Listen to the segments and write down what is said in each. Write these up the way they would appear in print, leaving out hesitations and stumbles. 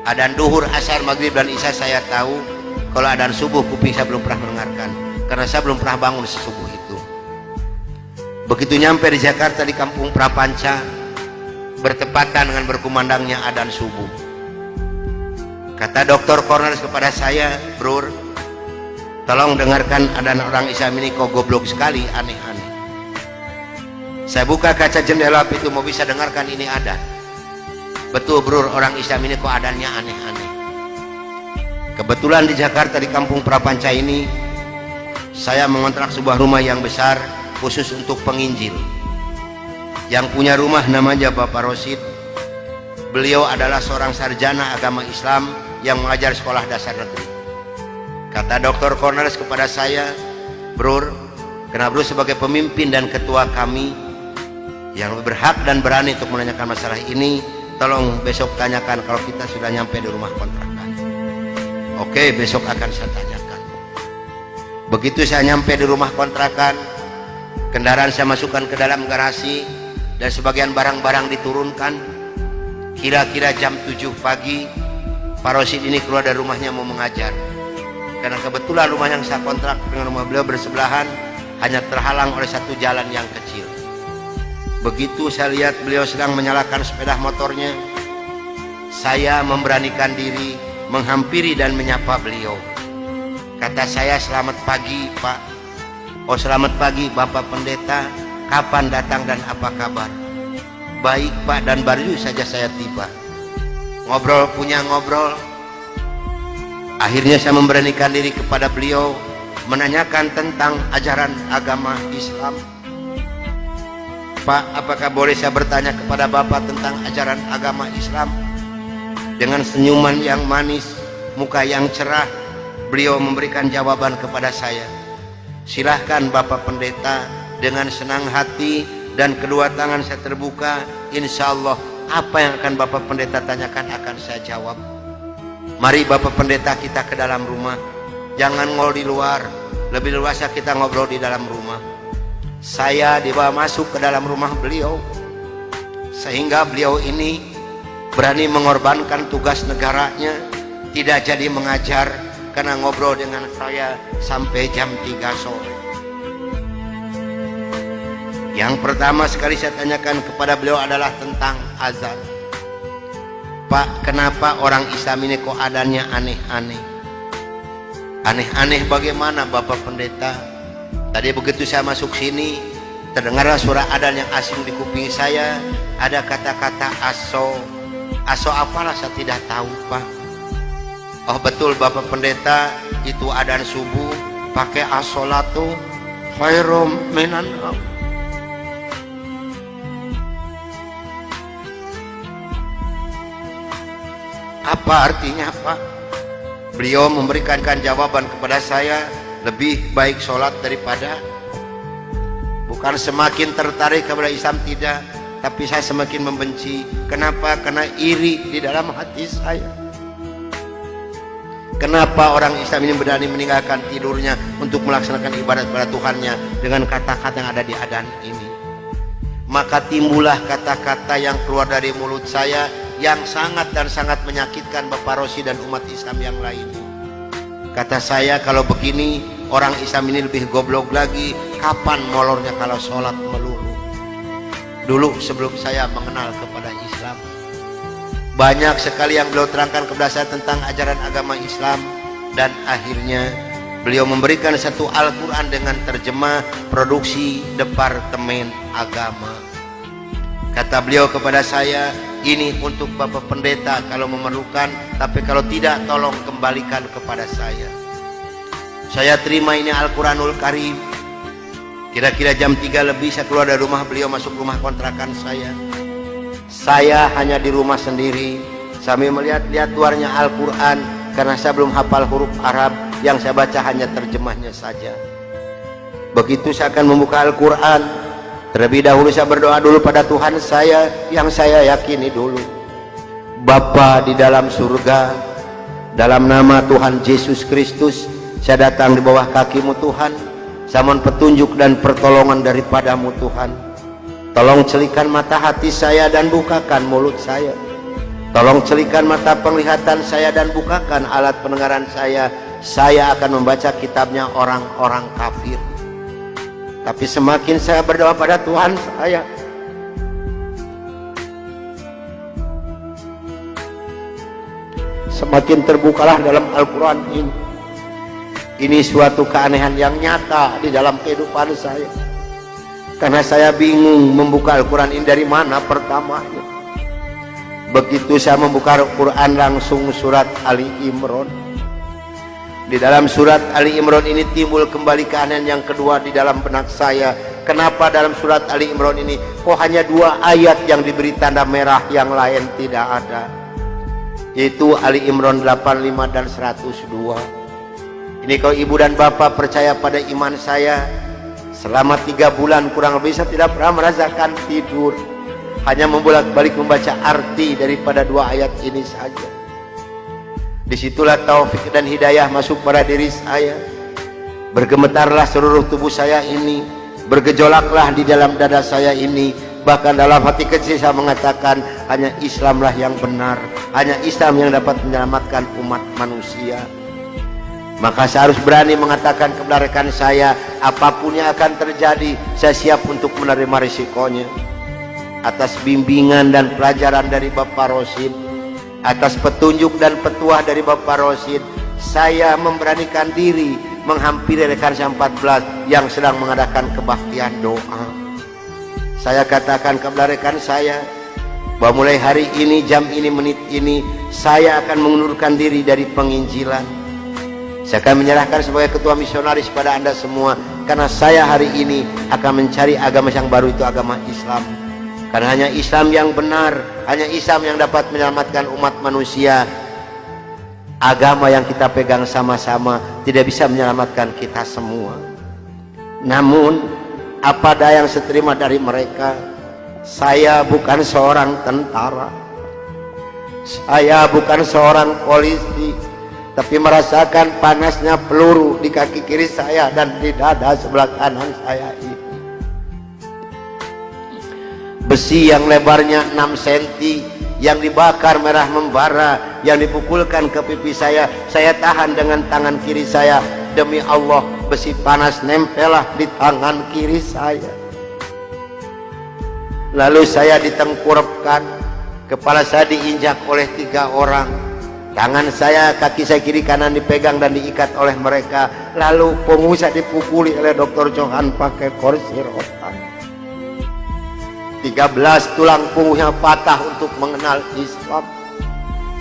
Adzan duhur, asar, maghrib dan isya saya tahu. Kalau adzan subuh kuping saya belum pernah mendengarkan karena saya belum pernah bangun sesubuh itu. Begitu nyampe di Jakarta di kampung Prapanca, bertepatan dengan berkumandangnya adzan subuh. Kata Dr. Cornelius kepada saya, "Bro, tolong dengarkan adzan orang Islam ini kok goblok sekali, aneh-aneh." Saya buka kaca jendela itu mau bisa dengarkan ini adzan. Betul bro, orang Islam ini kok adzannya aneh-aneh. Kebetulan di Jakarta di kampung Prapanca ini saya mengontrak sebuah rumah yang besar khusus untuk penginjil. Yang punya rumah namanya Bapak Rosid. Beliau adalah seorang sarjana agama Islam yang mengajar sekolah dasar negeri. Kata Dr. Cornelius kepada saya, "Bro, karena bro sebagai pemimpin dan ketua kami yang lebih berhak dan berani untuk menanyakan masalah ini, tolong besok tanyakan kalau kita sudah nyampe di rumah kontrakan." Oke, besok akan saya tanyakan. Begitu saya nyampe di rumah kontrakan, kendaraan saya masukkan ke dalam garasi dan sebagian barang-barang diturunkan. Kira-kira jam 7 pagi Pak Rosid ini keluar dari rumahnya mau mengajar. Karena kebetulan rumah yang saya kontrak dengan rumah beliau bersebelahan, hanya terhalang oleh satu jalan yang kecil. Begitu saya lihat beliau sedang menyalakan sepeda motornya, saya memberanikan diri menghampiri dan menyapa beliau. Kata saya, "Selamat pagi Pak." "Oh, selamat pagi Bapak Pendeta, kapan datang dan apa kabar?" "Baik Pak, dan baru saja saya tiba." Ngobrol punya ngobrol. Akhirnya saya memberanikan diri kepada beliau menanyakan tentang ajaran agama Islam. "Pak, apakah boleh saya bertanya kepada Bapak tentang ajaran agama Islam?" Dengan senyuman yang manis, muka yang cerah, beliau memberikan jawaban kepada saya. "Silahkan Bapak Pendeta." Dengan senang hati dan kedua tangan saya terbuka, insya Allah apa yang akan Bapak Pendeta tanyakan akan saya jawab. Mari Bapak Pendeta kita ke dalam rumah. Jangan ngobrol di luar, lebih luasa kita ngobrol di dalam rumah. Saya dibawa masuk ke dalam rumah beliau, sehingga beliau ini berani mengorbankan tugas negaranya, tidak jadi mengajar karena ngobrol dengan saya sampai jam 3 sore. Yang pertama sekali saya tanyakan kepada beliau adalah tentang azan. "Pak, kenapa orang Islam ini kok adzannya aneh-aneh?" "Aneh-aneh bagaimana Bapak Pendeta?" Tadi begitu saya masuk sini, terdengarlah suara adzan yang asing di kuping saya. Ada kata-kata aso. Aso apalah saya tidak tahu Pak. "Oh betul Bapak Pendeta, itu adzan subuh pakai as-sholatu khairum minan naum." Apa artinya Pak? Beliau memberikan jawaban kepada saya, lebih baik sholat daripada. Bukan semakin tertarik kepada Islam, tidak, tapi saya semakin membenci. Kenapa? Karena iri di dalam hati saya. Kenapa orang Islam ini berani meninggalkan tidurnya untuk melaksanakan ibadat kepada Tuhannya dengan kata-kata yang ada di adzan ini? Maka timbullah kata-kata yang keluar dari mulut saya yang sangat dan sangat menyakitkan Bapak Rosid dan umat Islam yang lain. Kata saya, kalau begini orang Islam ini lebih goblok lagi. Kapan molornya kalau sholat melulu? Dulu sebelum saya mengenal kepada Islam, banyak sekali yang beliau terangkan kepada saya tentang ajaran agama Islam, dan akhirnya beliau memberikan satu Al-Quran dengan terjemah produksi Departemen Agama. Kata beliau kepada saya, "Ini untuk Bapak Pendeta kalau memerlukan, tapi kalau tidak tolong kembalikan kepada saya." Saya terima ini Al-Quranul Karim. Kira-kira jam 3 lebih saya keluar dari rumah beliau masuk rumah kontrakan saya. Saya hanya di rumah sendiri sambil melihat-lihat luarnya Al-Quran karena saya belum hafal huruf Arab, yang saya baca hanya terjemahnya saja. Begitu saya akan membuka Al-Quran, terlebih dahulu saya berdoa dulu pada Tuhan saya yang saya yakini dulu. Bapa di dalam surga, dalam nama Tuhan Yesus Kristus, saya datang di bawah kaki-Mu Tuhan. Saya mohon petunjuk dan pertolongan daripada-Mu Tuhan. Tolong celikan mata hati saya dan bukakan mulut saya, Tolong celikan mata penglihatan saya dan bukakan alat pendengaran saya. Saya akan membaca kitabnya orang-orang kafir. Tapi semakin saya berdoa pada Tuhan saya, semakin terbukalah dalam Al-Quran ini. Ini suatu keanehan yang nyata di dalam kehidupan saya. Karena saya bingung membuka Al-Quran ini dari mana pertamanya. Begitu saya membuka Al-Quran langsung surat Ali Imran. Di dalam surat Ali Imran ini timbul kembali keanehan yang kedua di dalam benak saya. Kenapa dalam surat Ali Imran ini kok hanya 2 ayat yang diberi tanda merah, yang lain tidak ada? Yaitu Ali Imran 85 dan 102. Ini kalau ibu dan bapak percaya pada iman saya, selama 3 bulan kurang lebih saya tidak pernah merasakan tidur. Hanya membolak-balik membaca arti daripada 2 ayat ini saja. Disitulah taufik dan hidayah masuk pada diri saya. Bergemetarlah seluruh tubuh saya ini, bergejolaklah di dalam dada saya ini. Bahkan dalam hati kecil saya mengatakan, hanya Islamlah yang benar, hanya Islam yang dapat menyelamatkan umat manusia. Maka saya harus berani mengatakan kepada rekan saya, apapun yang akan terjadi, saya siap untuk menerima risikonya. Atas bimbingan dan pelajaran dari Bapak Rosid, atas petunjuk dan petuah dari Bapak Rosid, saya memberanikan diri menghampiri rekan saya 14 yang sedang mengadakan kebaktian doa. Saya katakan kepada rekan saya bahwa mulai hari ini, jam ini, menit ini, saya akan mengundurkan diri dari penginjilan. Saya akan menyerahkan sebagai ketua misionaris pada Anda semua, karena saya hari ini akan mencari agama yang baru, itu agama Islam. Karena hanya Islam yang benar, hanya Islam yang dapat menyelamatkan umat manusia. Agama yang kita pegang sama-sama tidak bisa menyelamatkan kita semua. Namun apa daya yang saya terima dari mereka, saya bukan seorang tentara, saya bukan seorang polisi, tapi merasakan panasnya peluru di kaki kiri saya dan di dada sebelah kanan saya ini. Besi yang lebarnya 6 cm yang dibakar merah membara, yang dipukulkan ke pipi saya tahan dengan tangan kiri saya. Demi Allah, besi panas nempellah di tangan kiri saya. Lalu saya ditengkurapkan, kepala saya diinjak oleh 3 orang. Tangan saya, kaki saya kiri kanan dipegang dan diikat oleh mereka. Lalu punggung saya dipukuli oleh Dr. Johan pakai kursi rotan. 13 tulang punggungnya patah untuk mengenal Islam.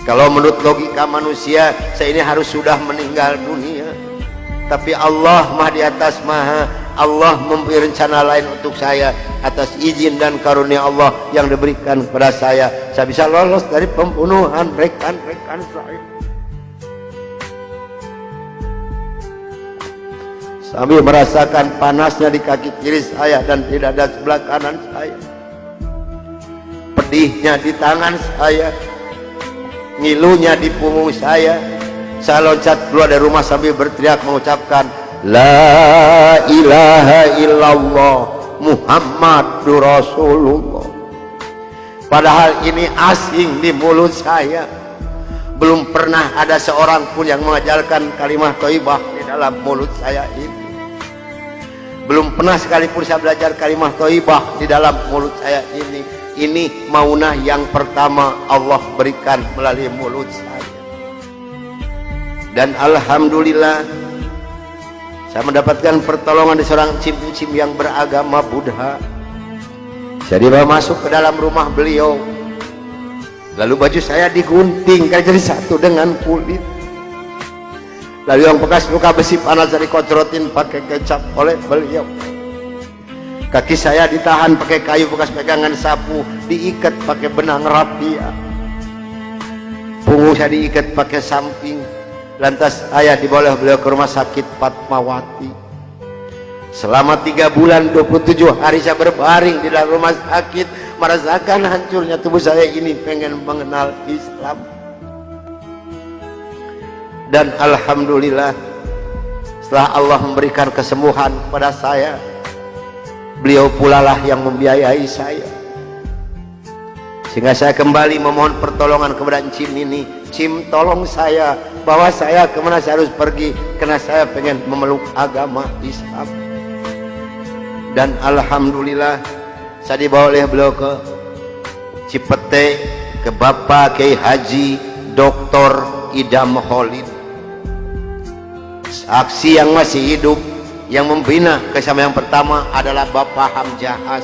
Kalau menurut logika manusia, saya ini harus sudah meninggal dunia. Tapi Allah Maha di atas Maha, Allah memberi rencana lain untuk saya. Atas izin dan karunia Allah yang diberikan kepada saya bisa lolos dari pembunuhan rekan-rekan saya. Sambil merasakan panasnya di kaki kiri saya dan di dada sebelah kanan saya, pedihnya di tangan saya, ngilunya di punggung saya loncat keluar dari rumah sambil berteriak mengucapkan La ilaha illallah Muhammadur Rasulullah. Padahal ini asing di mulut saya. Belum pernah ada seorang pun yang mengajarkan kalimat thayyibah di dalam mulut saya ini. Belum pernah sekalipun saya belajar kalimat thayyibah di dalam mulut saya ini. Ini maunah yang pertama Allah berikan melalui mulut saya. Dan alhamdulillah saya mendapatkan pertolongan dari seorang cim-cim yang beragama Buddha. Saya dibawa masuk ke dalam rumah beliau. Lalu baju saya digunting kan jadi satu dengan kulit. Lalu yang bekas luka besi panas dari kocrotin pakai kecap oleh beliau. Kaki saya ditahan pakai kayu bekas pegangan sapu, diikat pakai benang rapia. Punggung saya diikat pakai samping. Lantas saya dibawa beliau ke rumah sakit Fatmawati. Selama 3 bulan 27 hari saya berbaring di dalam rumah sakit, merasakan hancurnya tubuh saya ini, pengen mengenal Islam. Dan alhamdulillah setelah Allah memberikan kesembuhan kepada saya, beliau pula lah yang membiayai saya. Sehingga saya kembali memohon pertolongan kepada Cim ini. Cim, tolong saya, bawa saya kemana saya harus pergi, karena saya pengen memeluk agama Islam. Dan alhamdulillah saya dibawa oleh beliau ke Cipete, ke Bapak Kiai Haji Dr. Idam Khalid, saksi yang masih hidup. Yang membina kesama yang pertama adalah Bapak Hamjahas.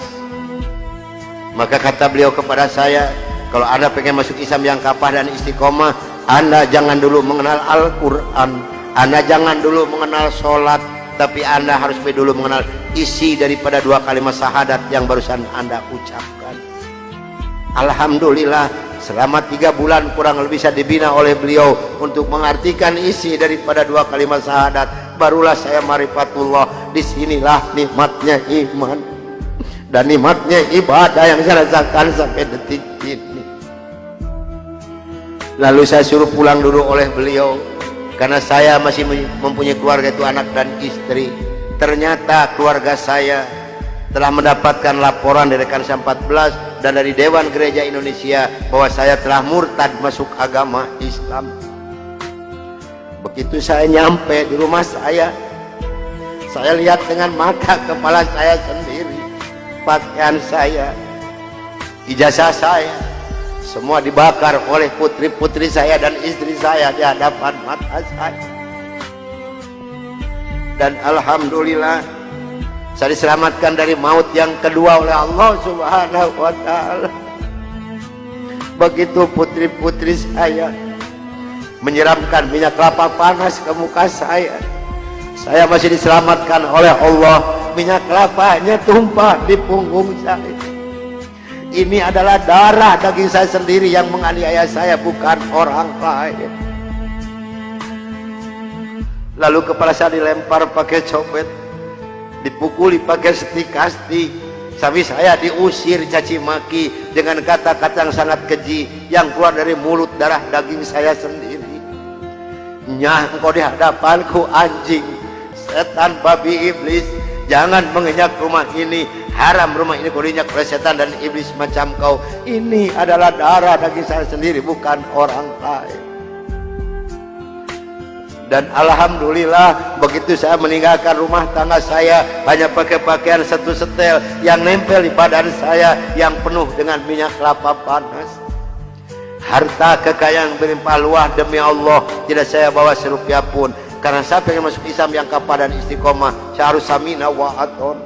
Maka kata beliau kepada saya, kalau Anda pengen masuk Islam yang kafah dan istiqomah, Anda jangan dulu mengenal Al-Quran, Anda jangan dulu mengenal sholat, tapi Anda harus dulu mengenal isi daripada dua kalimat syahadat yang barusan Anda ucapkan. Alhamdulillah, selama 3 bulan kurang lebih saya dibina oleh beliau untuk mengartikan isi daripada dua kalimat syahadat. Barulah saya marifatullah. Disinilah nikmatnya iman dan nikmatnya ibadah yang saya rasakan sampai detik ini. Lalu saya suruh pulang dulu oleh beliau, karena saya masih mempunyai keluarga, itu anak dan istri. Ternyata keluarga saya telah mendapatkan laporan dari rekan 14 dan dari Dewan Gereja Indonesia bahwa saya telah murtad masuk agama Islam. Begitu saya nyampe di rumah saya lihat dengan mata kepala saya sendiri, pakaian saya, ijazah saya, semua dibakar oleh putri-putri saya dan istri saya di hadapan mata saya. Dan alhamdulillah saya diselamatkan dari maut yang kedua oleh Allah Subhanahu wa ta'ala. Begitu putri-putri saya menyiramkan minyak kelapa panas ke muka saya masih diselamatkan oleh Allah. Minyak kelapanya tumpah di punggung saya. Ini adalah darah daging saya sendiri yang menganiaya saya, bukan orang lain. Lalu kepala saya dilempar pakai copet, dipukuli pakai setikasti, sampai saya diusir caci maki dengan kata-kata yang sangat keji yang keluar dari mulut darah daging saya sendiri. Nyah, engkau di hadapanku anjing, setan, babi, iblis, jangan menginjak rumah ini, haram rumah ini kau diinjak oleh setan dan iblis macam kau. Ini adalah darah daging saya sendiri, bukan orang lain. Dan alhamdulillah begitu saya meninggalkan rumah tangga saya, hanya pakai pakaian satu setel yang nempel di badan saya yang penuh dengan minyak kelapa panas. Harta kekayaan berlimpah luah, demi Allah tidak saya bawa serupiah pun, karena saya pengen masuk Islam yang kafah dan istiqomah. Saya harus samina wa atona.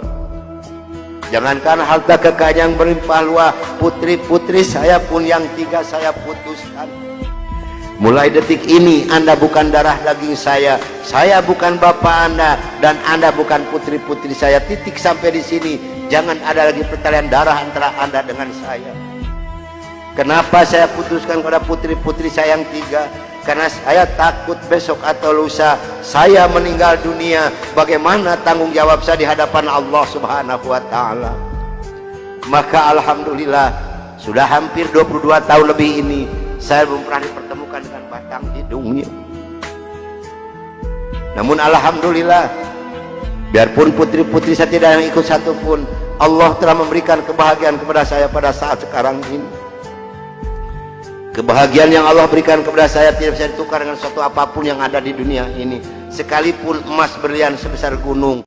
Jangankan harta kekayaan yang berlimpah luah, putri-putri saya pun yang 3 saya putuskan. Mulai detik ini Anda bukan darah daging saya bukan bapak Anda, dan Anda bukan putri-putri saya. Titik sampai di sini. Jangan ada lagi pertalian darah antara Anda dengan saya. Kenapa saya putuskan kepada putri-putri saya yang 3? Karena saya takut besok atau lusa saya meninggal dunia, bagaimana tanggung jawab saya di hadapan Allah Subhanahu wa ta'ala. Maka alhamdulillah sudah hampir 22 tahun lebih ini saya belum pernah dipertemukan dengan batang hidungnya. Namun alhamdulillah, biarpun putri-putri saya tidak yang ikut satupun, Allah telah memberikan kebahagiaan kepada saya pada saat sekarang ini. Kebahagiaan yang Allah berikan kepada saya tidak bisa ditukar dengan sesuatu apapun yang ada di dunia ini, sekalipun emas berlian sebesar gunung.